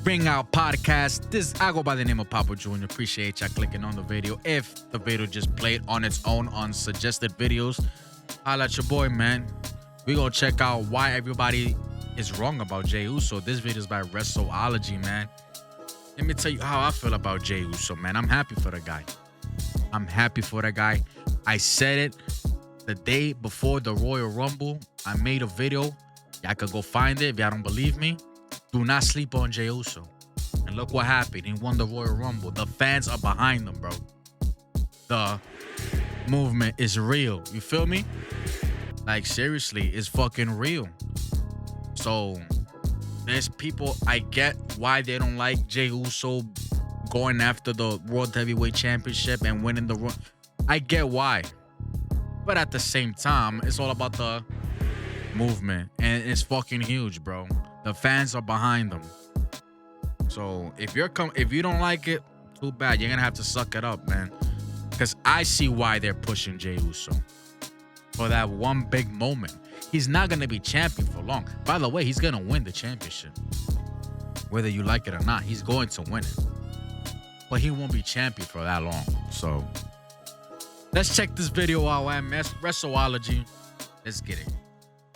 Bring Out Podcast. I go by the name of Papa Jr. Appreciate y'all clicking on the video. If the video just played on its own on suggested videos, holla at your boy, man. We gonna check out why everybody is wrong about Jey Uso. This video is by Wrestleology, man. Let me tell you how I feel about Jey Uso, man. I'm happy for the guy. I said it the day before the Royal Rumble. I made a video. Y'all could go find it if y'all don't believe me. Do not sleep on Jey Uso. And look what happened. He won the Royal Rumble. The fans are behind him, bro. The movement is real. You feel me? Like, seriously, it's fucking real. So, there's people, I get why they don't like Jey Uso going after the World Heavyweight Championship and winning the World. I get why. But at the same time, it's all about the movement. And it's fucking huge, bro. The fans are behind them. So if you don't like it, too bad. You're gonna have to suck it up, man. Because I see why they're pushing Jey Uso for that one big moment. He's not gonna be champion for long. By the way, he's gonna win the championship, whether you like it or not. He's going to win it, but he won't be champion for that long. So let's check this video out, man. Wrestleology. Let's get it.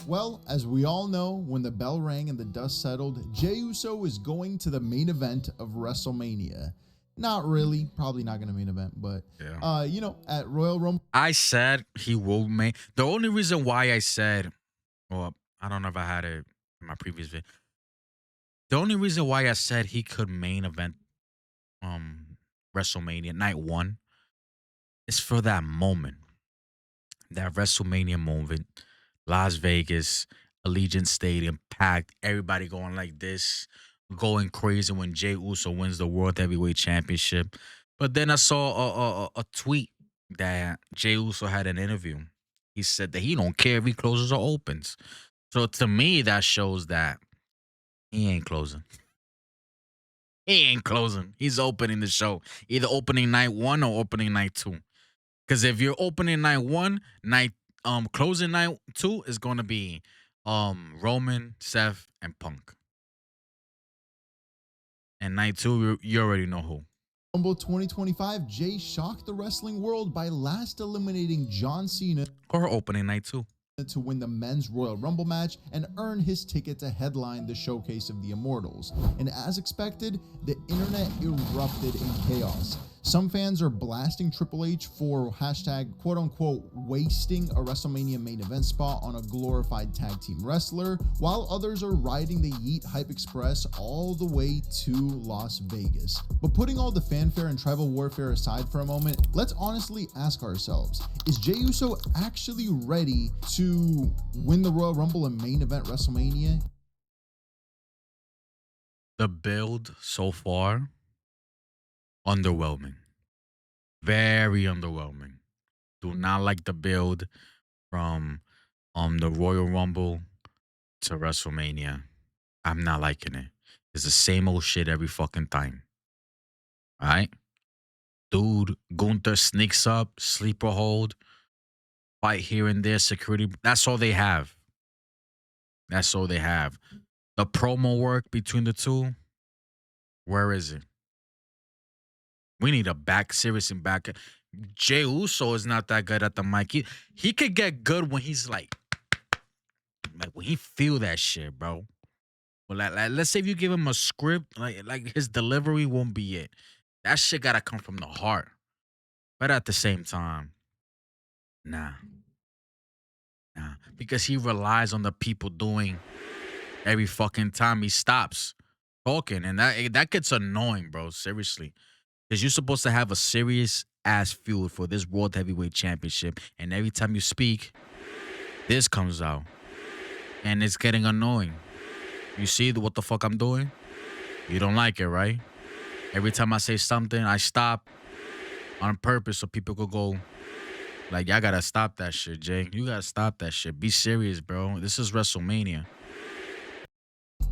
Well, as we all know, when the bell rang and the dust settled, Jey Uso is going to the main event of WrestleMania. Not really, probably not going to main event, but, yeah. At Royal Rumble. I said he will main. The only reason why I said, well, I don't know if I had it in my previous video. The only reason why I said he could main event WrestleMania night one is for that moment. That WrestleMania moment. Las Vegas, Allegiant Stadium, packed. Everybody going like this, going crazy when Jey Uso wins the World Heavyweight Championship. But then I saw a tweet that Jey Uso had an interview. He said that he don't care if he closes or opens. So to me, that shows that he ain't closing. He ain't closing. He's opening the show. Either opening night one or opening night two. Because if you're opening night one, closing night two is gonna be Roman, Seth, and Punk. And night two, you already know who. Rumble 2025, Jey shocked the wrestling world by last eliminating John Cena Or opening night two. to win the men's Royal Rumble match and earn his ticket to headline the Showcase of the Immortals. And as expected, the internet erupted in chaos. Some fans are blasting Triple H for hashtag quote-unquote wasting a WrestleMania main event spot on a glorified tag team wrestler, while others are riding the Yeet Hype Express all the way to Las Vegas. But putting all the fanfare and tribal warfare aside for a moment, let's honestly ask ourselves, is Jey Uso actually ready to win the Royal Rumble and main event WrestleMania? The build so far, underwhelming. Very underwhelming. Do not like the build from the Royal Rumble to WrestleMania. I'm not liking it. It's the same old shit every fucking time. All right? Dude, Gunther sneaks up, sleeper hold, fight here and there, security. That's all they have. That's all they have. The promo work between the two, where is it? We need a serious back. Jey Uso is not that good at the mic. He could get good when he's like when he feel that shit, bro. But let's say if you give him a script, like his delivery won't be it. That shit gotta come from the heart. But at the same time, nah. Because he relies on the people doing every fucking time he stops talking. And that gets annoying, bro. Seriously. Because you're supposed to have a serious ass feud for this World Heavyweight Championship. And every time you speak, this comes out. And it's getting annoying. You see what the fuck I'm doing? You don't like it, right? Every time I say something, I stop on purpose so people could go, like, y'all gotta stop that shit, Jay. You gotta stop that shit. Be serious, bro. This is WrestleMania.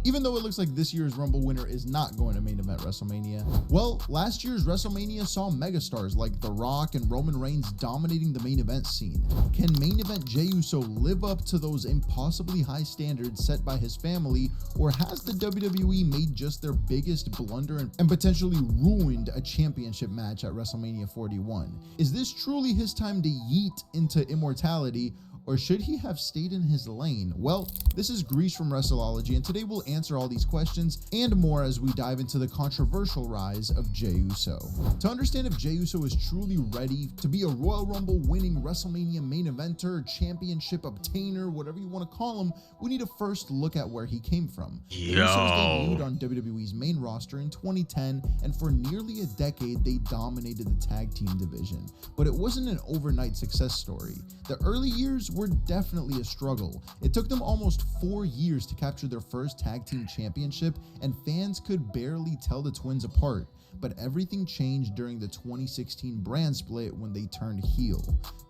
even though it looks like this year's Rumble winner is not going to main event WrestleMania. Well, last year's WrestleMania saw megastars like The Rock and Roman Reigns dominating the main event scene. Can main event Jey Uso live up to those impossibly high standards set by his family, or has the WWE made just their biggest blunder and potentially ruined a championship match at WrestleMania 41? Is this truly his time to yeet into immortality, or should he have stayed in his lane? Well, this is Grease from Wrestleology, and today we'll answer all these questions and more as we dive into the controversial rise of Jey Uso. To understand if Jey Uso is truly ready to be a Royal Rumble winning WrestleMania main eventer, championship obtainer, whatever you want to call him, we need to first look at where he came from. The Usos debuted on WWE's main roster in 2010, and for nearly a decade, they dominated the tag team division. But it wasn't an overnight success story. The early years were definitely a struggle. It took them almost 4 years to capture their first tag team championship, and fans could barely tell the twins apart. But everything changed during the 2016 brand split when they turned heel.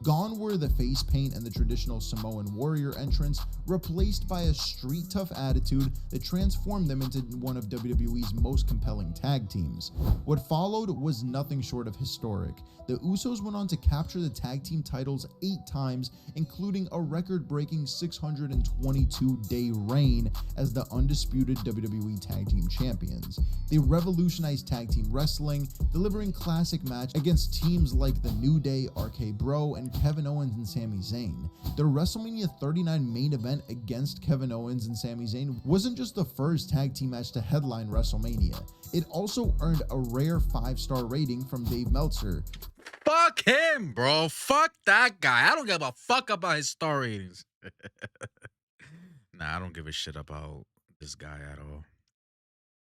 Gone were the face paint and the traditional Samoan warrior entrance, replaced by a street tough attitude that transformed them into one of WWE's most compelling tag teams. What followed was nothing short of historic. The Usos went on to capture the tag team titles 8 times, including a record-breaking 622-day reign as the undisputed WWE Tag Team Champions. They revolutionized tag team wrestling, delivering classic match against teams like The New Day, RK Bro, and Kevin Owens and Sami Zayn. Their WrestleMania 39 main event against Kevin Owens and Sami Zayn wasn't just the first tag team match to headline WrestleMania. It also earned a rare 5-star rating from Dave Meltzer. Fuck him, bro. Fuck that guy. I don't give a fuck about his star ratings. Nah, I don't give a shit about this guy at all.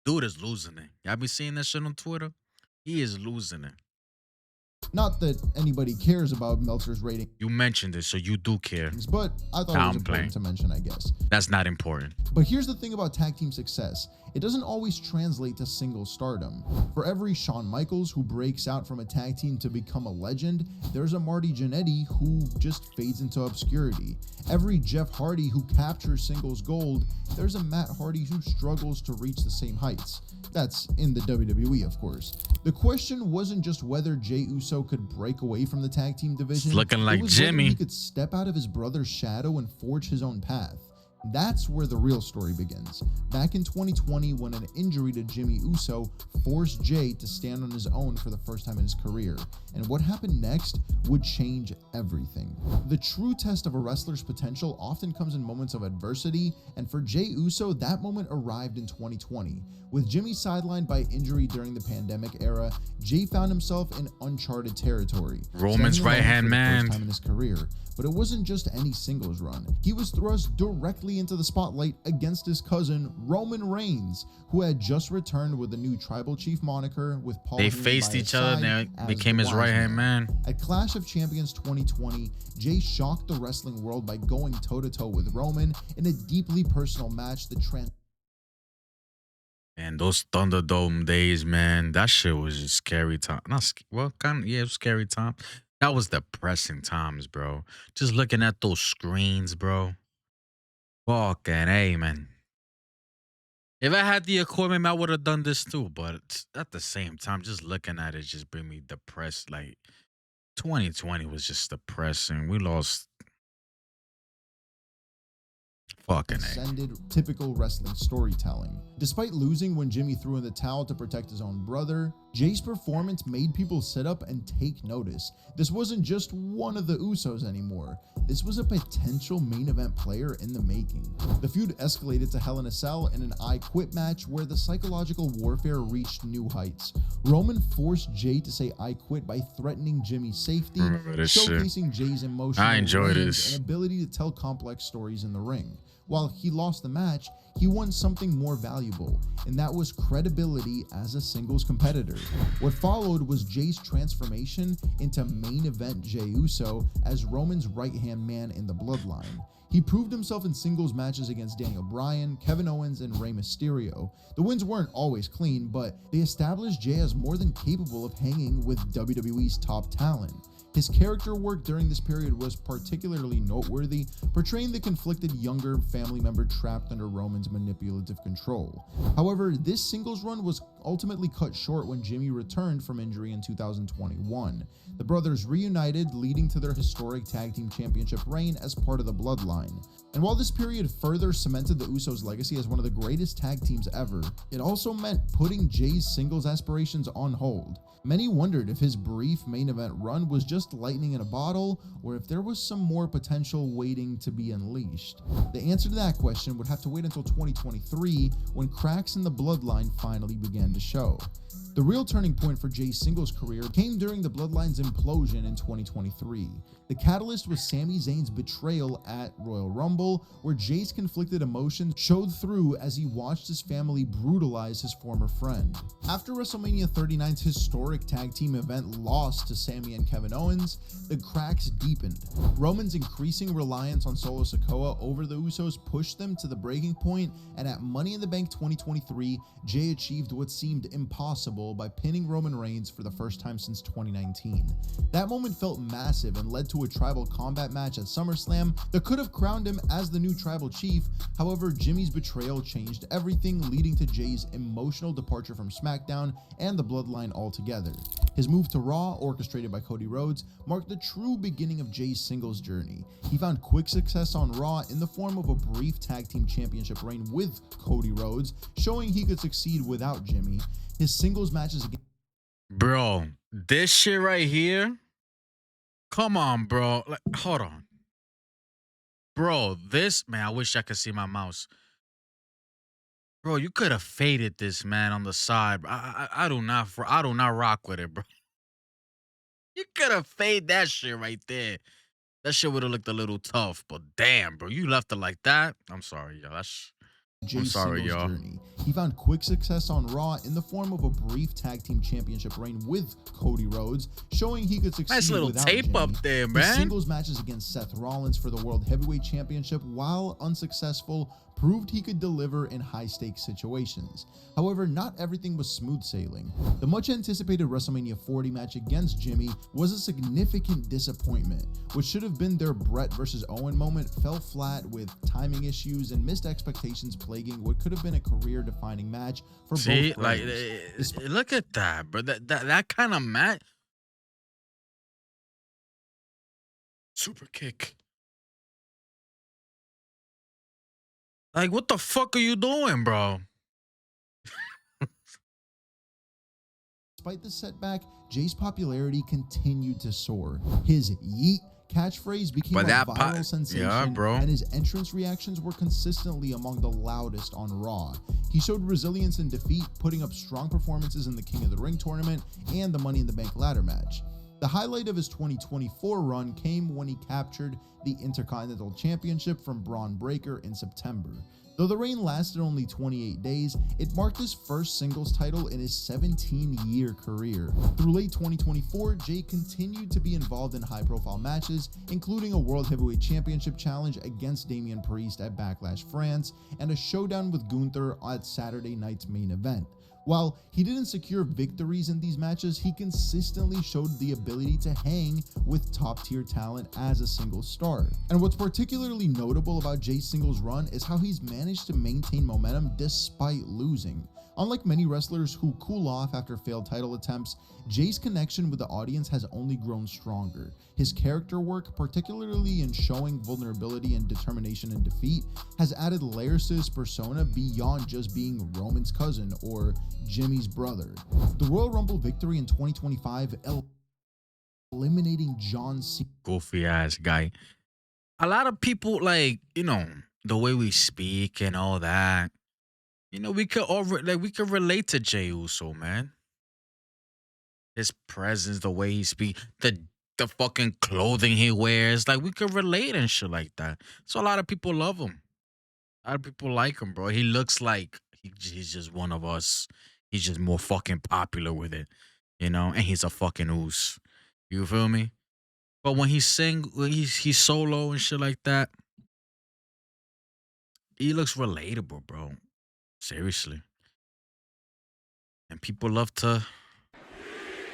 Dude is losing it. Y'all be seeing that shit on Twitter? He is losing it. Not that anybody cares about Meltzer's rating. You mentioned it, so you do care. But I thought it was important to mention, I guess. That's not important. But here's the thing about tag team success. It doesn't always translate to single stardom. For every Shawn Michaels who breaks out from a tag team to become a legend, there's a Marty Jannetty who just fades into obscurity. Every Jeff Hardy who captures singles gold, there's a Matt Hardy who struggles to reach the same heights. That's in the WWE, of course. The question wasn't just whether Jey Uso could break away from the tag team division. It's looking like Jimmy. He could step out of his brother's shadow and forge his own path. That's where the real story begins. Back in 2020, when an injury to Jimmy Uso forced Jey to stand on his own for the first time in his career. And what happened next would change everything. The true test of a wrestler's potential often comes in moments of adversity, and for Jey Uso, that moment arrived in 2020. With Jimmy sidelined by injury during the pandemic era, Jey found himself in uncharted territory. Roman's right-hand man. First time in his career. But it wasn't just any singles run. He was thrust directly into the spotlight against his cousin, Roman Reigns, who had just returned with a new Tribal Chief moniker with Paul. They faced each other and they became his right-hand man. At Clash of Champions 2020, Jey shocked the wrestling world by going toe-to-toe with Roman in a deeply personal match that And those Thunderdome days, man, that shit was just scary time. Well, it was scary time. That was depressing times, bro. Just looking at those screens, bro. Fucking A, man. If I had the equipment, I would have done this too. But at the same time, just looking at it just bring me depressed. Like, 2020 was just depressing. We lost. Ascended typical wrestling storytelling. Despite losing when Jimmy threw in the towel to protect his own brother, Jey's performance made people sit up and take notice. This wasn't just one of the Usos anymore. This was a potential main event player in the making. The feud escalated to Hell in a Cell in an I Quit match where the psychological warfare reached new heights. Roman forced Jey to say I quit by threatening Jimmy's safety, showcasing Jey's emotional range and ability to tell complex stories in the ring. While he lost the match, he won something more valuable, and that was credibility as a singles competitor. What followed was Jey's transformation into main event Jey Uso as Roman's right-hand man in the bloodline. He proved himself in singles matches against Daniel Bryan, Kevin Owens, and Rey Mysterio. The wins weren't always clean, but they established Jey as more than capable of hanging with WWE's top talent. His character work during this period was particularly noteworthy, portraying the conflicted younger family member trapped under Roman's manipulative control. However, this singles run was ultimately cut short when Jimmy returned from injury in 2021. The brothers reunited, leading to their historic tag team championship reign as part of the Bloodline. And while this period further cemented the Usos' legacy as one of the greatest tag teams ever, it also meant putting Jey's singles aspirations on hold. Many wondered if his brief main event run was just lightning in a bottle, or if there was some more potential waiting to be unleashed. The answer to that question would have to wait until 2023, when cracks in the Bloodline finally began to show. The real turning point for Jey's singles career came during the Bloodline's implosion in 2023. The catalyst was Sami Zayn's betrayal at Royal Rumble, where Jey's conflicted emotions showed through as he watched his family brutalize his former friend. After WrestleMania 39's historic tag team event loss to Sami and Kevin Owens, the cracks deepened. Roman's increasing reliance on Solo Sikoa over the Usos pushed them to the breaking point, and at Money in the Bank 2023, Jey achieved what seemed impossible by pinning Roman Reigns for the first time since 2019. That moment felt massive and led to a tribal combat match at SummerSlam that could have crowned him as the new tribal chief. However, Jimmy's betrayal changed everything, leading to Jey's emotional departure from SmackDown and the Bloodline altogether. His move to Raw, orchestrated by Cody Rhodes, marked the true beginning of Jey's singles journey. He found quick success on Raw in the form of a brief tag team championship reign with Cody Rhodes, showing he could succeed without Jimmy. His singles matches against Bro, this shit right here. Come on, bro. Like, hold on. Bro, this man, I wish I could see my mouse. Bro, you could have faded this man on the side. I do not rock with it, bro. You could have faded that shit right there. That shit would have looked a little tough, but damn, bro, you left it like that. I'm sorry, yo. I'm Jey's sorry, singles y'all. journey. He found quick success on Raw in the form of a brief tag team championship reign with Cody Rhodes, showing he could succeed Nice little without tape Jimmy. up there, His man. singles matches against Seth Rollins for the World Heavyweight Championship, while unsuccessful, proved he could deliver in high-stakes situations. However, not everything was smooth sailing. The much-anticipated WrestleMania 40 match against Jimmy was a significant disappointment. What should have been their Brett versus Owen moment fell flat, with timing issues and missed expectations plaguing what could have been a career-defining match for See, both like, brothers. look at that, bro. That kind of match. Super kick. Like, what the fuck are you doing, bro? Despite the setback, Jey's popularity continued to soar. His yeet catchphrase became But a that viral sensation, yeah, bro. and his entrance reactions were consistently among the loudest on Raw. He showed resilience in defeat, putting up strong performances in the King of the Ring tournament and the Money in the Bank ladder match. The highlight of his 2024 run came when he captured the Intercontinental Championship from Braun Breaker in September. Though the reign lasted only 28 days, it marked his first singles title in his 17-year career. Through late 2024, Jey continued to be involved in high-profile matches, including a World Heavyweight Championship challenge against Damian Priest at Backlash France, and a showdown with Gunther at Saturday night's main event. While he didn't secure victories in these matches, he consistently showed the ability to hang with top-tier talent as a single star. And what's particularly notable about Jey's singles run is how he's managed to maintain momentum despite losing. Unlike many wrestlers who cool off after failed title attempts, Jey's connection with the audience has only grown stronger. His character work, particularly in showing vulnerability and determination in defeat, has added layers to his persona beyond just being Roman's cousin or Jimmy's brother. The Royal Rumble victory in 2025 eliminating John Cena. Goofy ass guy. A lot of people, like, the way we speak and all that. We could we could relate to Jey Uso, man. His presence, the way he speaks, the fucking clothing he wears, like, we could relate and shit like that. So a lot of people love him. A lot of people like him, bro. He looks like he's just one of us. He's just more fucking popular with it, and he's a fucking oos. You feel me? But when when he's solo and shit like that, he looks relatable, bro. Seriously. And people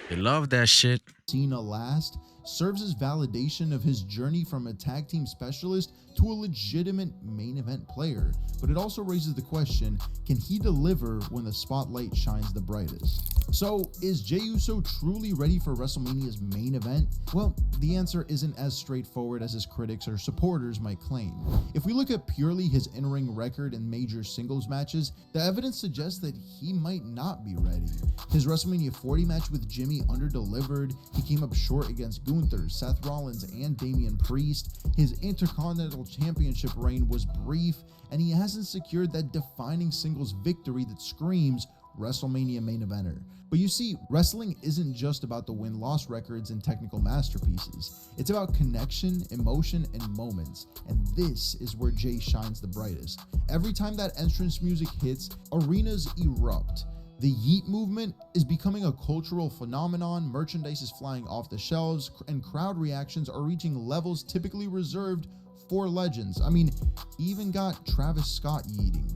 they love that shit. Cena last, serves as validation of his journey from a tag team specialist to a legitimate main event player, but it also raises the question, can he deliver when the spotlight shines the brightest? So, is Jey Uso truly ready for WrestleMania's main event? Well, the answer isn't as straightforward as his critics or supporters might claim. If we look at purely his in-ring record in major singles matches, the evidence suggests that he might not be ready. His WrestleMania 40 match with Jimmy underdelivered, he came up short against Gunther, Seth Rollins, and Damian Priest, his Intercontinental Championship reign was brief, and he hasn't secured that defining singles victory that screams WrestleMania main eventer. But you see, wrestling isn't just about the win-loss records and technical masterpieces. It's about connection, emotion, and moments. And this is where Jey shines the brightest. Every time that entrance music hits, arenas erupt. The Yeet movement is becoming a cultural phenomenon, merchandise is flying off the shelves, and crowd reactions are reaching levels typically reserved for legends. I mean, he even got Travis Scott yeeting.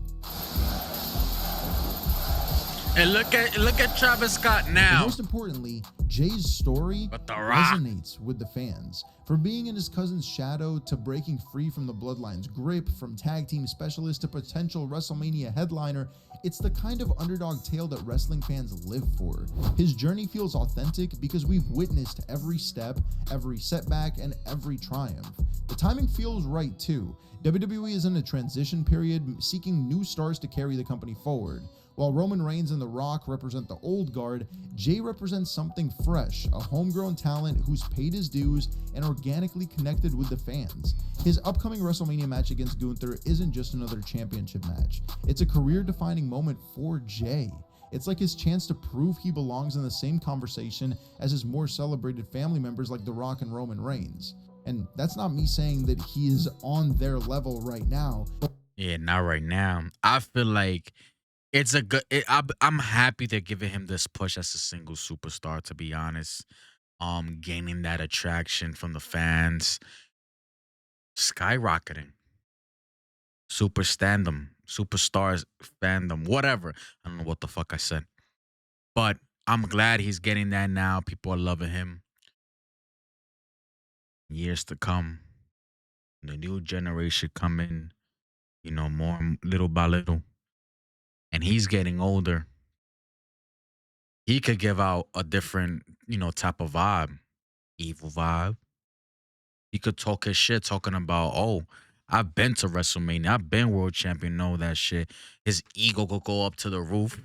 And look at Travis Scott now. And most importantly, Jey's story resonates with the fans. From being in his cousin's shadow to breaking free from the Bloodline's grip, from tag team specialist to potential WrestleMania headliner, it's the kind of underdog tale that wrestling fans live for. His journey feels authentic because we've witnessed every step, every setback, and every triumph. The timing feels right too. WWE is in a transition period, seeking new stars to carry the company forward. While Roman Reigns and The Rock represent the old guard, Jey represents something fresh, a homegrown talent who's paid his dues and organically connected with the fans. His upcoming WrestleMania match against Gunther isn't just another championship match. It's a career-defining moment for Jey. It's like his chance to prove he belongs in the same conversation as his more celebrated family members like The Rock and Roman Reigns. And that's not me saying that he is on their level right now. Yeah, not right now. I feel like it's a good. I'm happy they're giving him this push as a single superstar. To be honest, gaining that attraction from the fans, skyrocketing, superstars fandom, whatever. I don't know what the fuck I said, but I'm glad he's getting that now. People are loving him. Years to come, the new generation coming, more little by little, and he's getting older. He could give out a different, type of vibe, evil vibe. He could talk his shit, talking about, oh, I've been to WrestleMania, I've been world champion, all that shit. His ego could go up to the roof,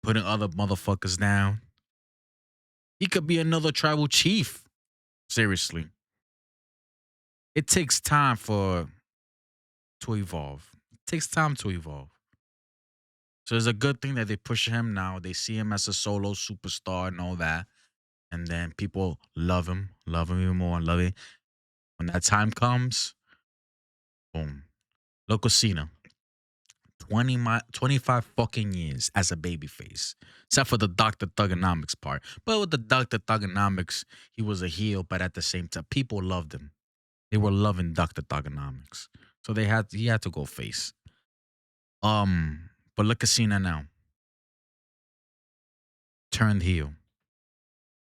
putting other motherfuckers down. He could be another tribal chief. Seriously. It takes time to evolve. It takes time to evolve. So it's a good thing that they push him now. They see him as a solo superstar and all that. And then people love him even more, love it. When that time comes, boom. Look at Cena. 25 fucking years as a babyface. Except for the Dr. Thugonomics part. But with the Dr. Thugonomics, he was a heel, but at the same time, people loved him. They were loving Dr. Thugonomics. So he had to go face. But look at Cena now. Turned heel.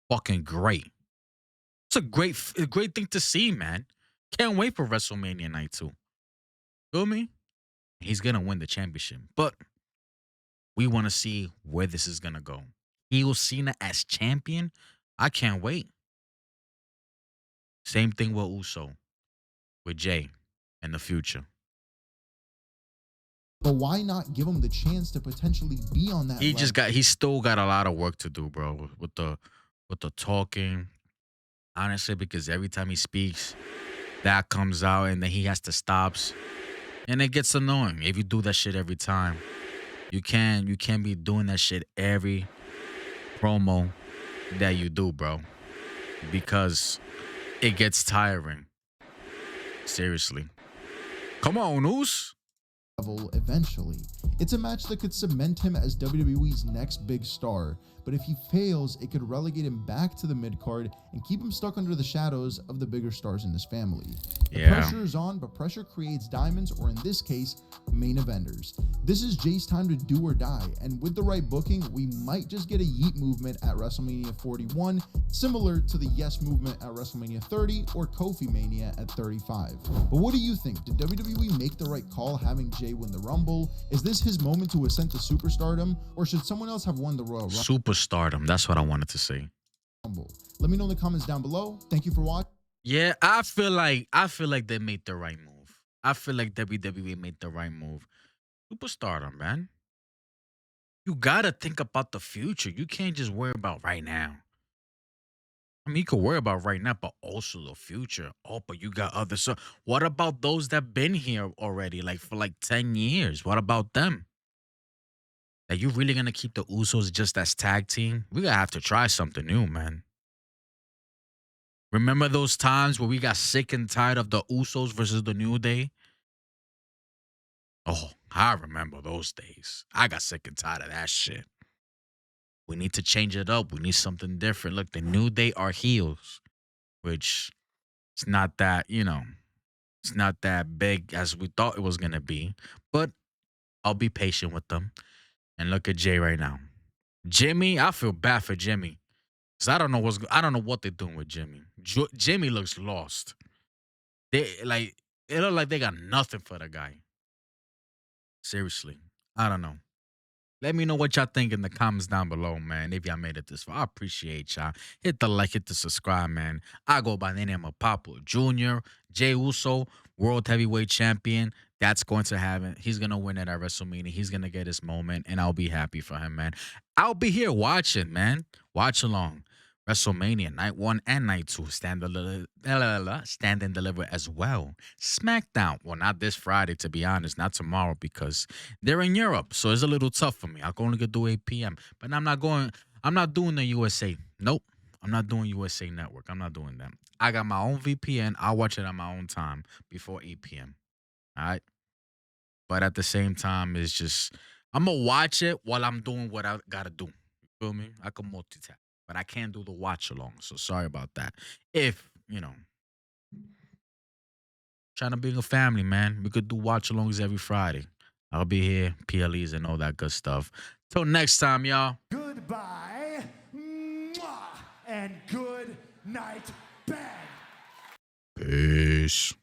Fucking great. It's a great thing to see, man. Can't wait for WrestleMania night 2. Feel me? He's gonna win the championship. But we want to see where this is gonna go. Heel Cena as champion. I can't wait. Same thing with Uso. With Jey in the future. But why not give him the chance to potentially be on that level? He still got a lot of work to do, bro, with the talking. Honestly, because every time he speaks, that comes out and then he has to stop. And it gets annoying if you do that shit every time. You can't be doing that shit every promo that you do, bro. Because it gets tiring. Seriously. Come on, Us. level eventually. It's a match that could cement him as WWE's next big star, but if he fails, it could relegate him back to the mid-card and keep him stuck under the shadows of the bigger stars in his family. The pressure is on, but pressure creates diamonds, or in this case, main eventers. This is Jay's time to do or die, and with the right booking, we might just get a yeet movement at WrestleMania 41, similar to the yes movement at WrestleMania 30 or Kofi Mania at 35. But what do you think? Did WWE make the right call having Jay win the Rumble? Is this his moment to ascend to superstardom, or should someone else have won the Royal Rumble? Superstardom, that's what I wanted to say. Let me know in the comments down below. Thank you for watching. Yeah, I feel like they made the right move. I feel like WWE made the right move. Superstardom, man. You gotta think about the future. You can't just worry about right now. I mean, you could worry about right now, but also the future. Oh, but you got other. So, what about those that been here already, like for like 10 years? What about them? Are you really gonna keep the Usos just as tag team? We gotta have to try something new, man. Remember those times where we got sick and tired of the Usos versus the New Day? Oh, I remember those days. I got sick and tired of that shit. We need to change it up. We need something different. Look, the New Day are heels, which it's not that, it's not that big as we thought it was going to be. But I'll be patient with them. And look at Jay right now. Jimmy, I feel bad for Jimmy. Because I don't know what they're doing with Jimmy. Jimmy looks lost. It look like they got nothing for the guy. Seriously. I don't know. Let me know what y'all think in the comments down below, man. If y'all made it this far, I appreciate y'all. Hit the like, hit the subscribe, man. I go by the name of Papa Jr. Jey Uso, World Heavyweight Champion. That's going to happen. He's going to win it at WrestleMania. He's going to get his moment, and I'll be happy for him, man. I'll be here watching, man. Watch along. WrestleMania Night 1 and Night 2 stand and deliver as well. SmackDown, well, not this Friday, to be honest, not tomorrow, because they're in Europe, so it's a little tough for me. I can only do 8 p.m. But I'm not doing the USA. Nope. I'm not doing USA Network. I'm not doing that. I got my own VPN. I'll watch it at my own time before 8 p.m. All right? But at the same time, it's just, I'm going to watch it while I'm doing what I got to do. You feel me? I can multitask. But I can't do the watch along. So sorry about that. If, trying to bring a family, man, we could do watch alongs every Friday. I'll be here, PLEs and all that good stuff. Till next time, y'all. Goodbye. And good night, bang. Peace.